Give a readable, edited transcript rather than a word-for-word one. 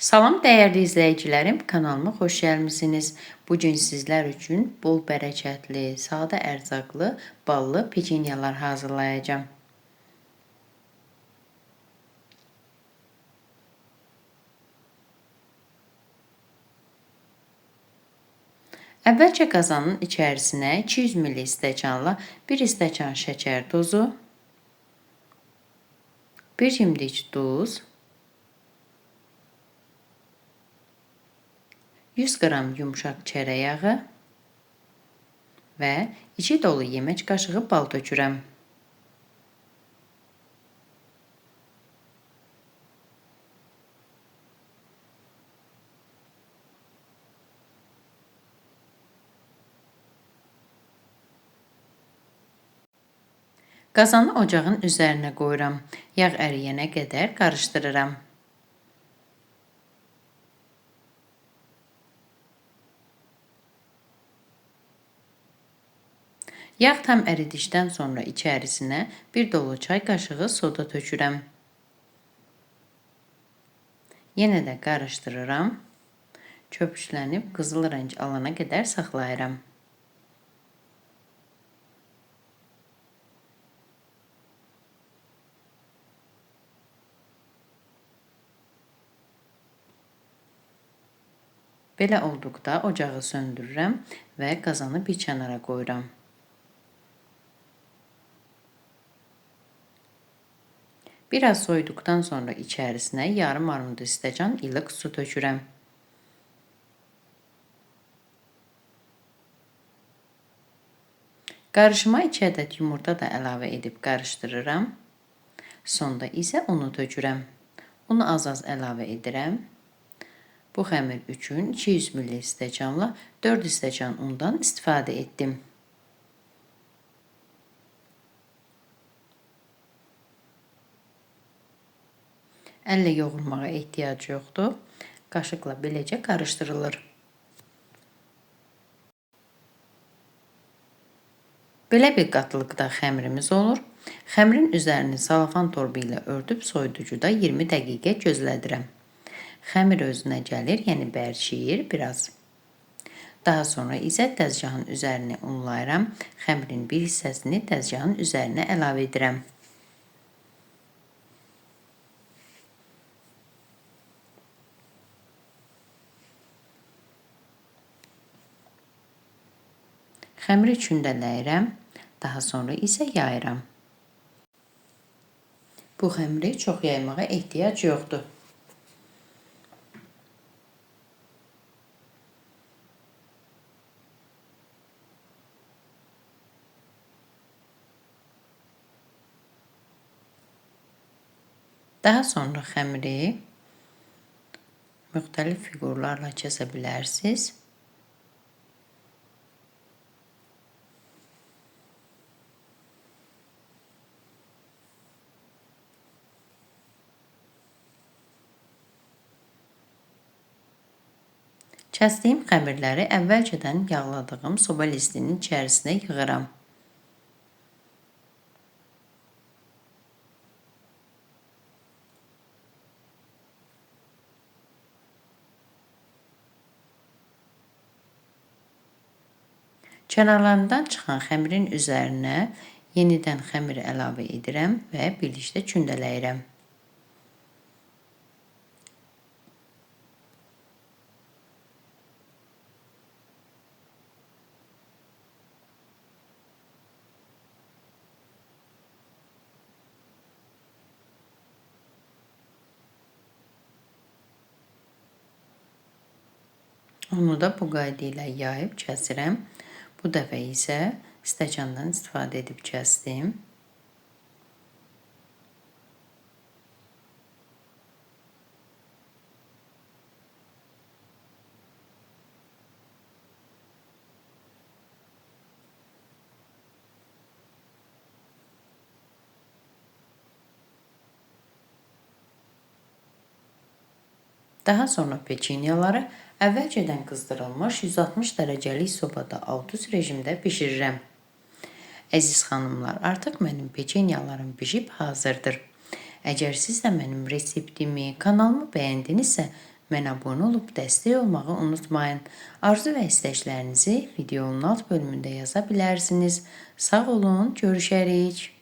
Salam dəyərli izləyicilərim, kanalıma xoş gəlmisiniz. Bu gün sizlər üçün bol bərəkətli, sadə ərzaqlı, ballı peçenyalar hazırlayacağam. Əvvəlcə qazanın içərisinə 200 ml stəkanla 1 stəkan şəkər tozu, 1 cimdik duz, 100 qram yumşaq çörək yağı və 2 dolu yemək qaşığı bal tökürəm. Qazanı ocağın üzərinə qoyuram. Yağ əriyənə qədər qarışdırıram. Yağ tam əridikdən sonra içərisinə 1 dolu çay qaşığı soda tökürəm. Yenə də qarışdırıram. Köpüklənib qızıl rəng alana qədər saxlayıram. Belə olduqda ocağı söndürürəm və qazanı bir kənara qoyuram. Biraz soyuduqdan sonra içərisinə yarım armud stəkan ilıq su tökürəm. Qarışıma 2 ədəd yumurta da əlavə edib qarışdırıram. Sonda isə unu tökürəm. Unu az-az əlavə edirəm. Bu xəmir üçün 200 ml stəkanla 4 stəkan undan istifadə etdim. Əllə yoğurmağa ehtiyac yoxdur. Qaşıqla beləcə qarışdırılır. Belə bir qatılıqda xəmirimiz olur. Xəmirin üzərini salafan torbu ilə örtüb soyuducuda 20 dəqiqə gözlədirəm. Xəmir özünə gəlir, yəni bərkiyir biraz. Daha sonra isə təzgahın üzərini unlayıram. Xəmirin bir hissəsini təzgahın üzərinə əlavə edirəm. Xəmiri kündələyirəm. Daha sonra isə yayıram. Bu xəmiri çox yaymağa ehtiyac yoxdur. Daha sonra xəmiri müxtəlif fiqurlarla kəsə bilərsiniz. Kəsdiyim xəmirləri əvvəlcədən yağladığım soba listinin içərisinə yığıram. Kənarlarından çıxan xəmirin üzərinə yenidən xəmiri əlavə edirəm və birlikdə kündələyirəm. Onu da bu qayda ilə yayıb kəsirəm. Bu dəfə isə stəkandan istifadə edib kəsdim. Daha sonra peçenyaları əvvəlcədən qızdırılmış 160 dərəcəlik sobada alt-üst rejimdə bişirirəm. Əziz xanımlar, artıq mənim peçenyalarım bişib hazırdır. Əgər siz də mənim reseptimi, kanalımı bəyəndinizsə, Mənə abunə olub dəstək olmağı unutmayın. Arzu və istəklərinizi videonun alt bölümündə yaza bilərsiniz. Sağ olun, görüşərik.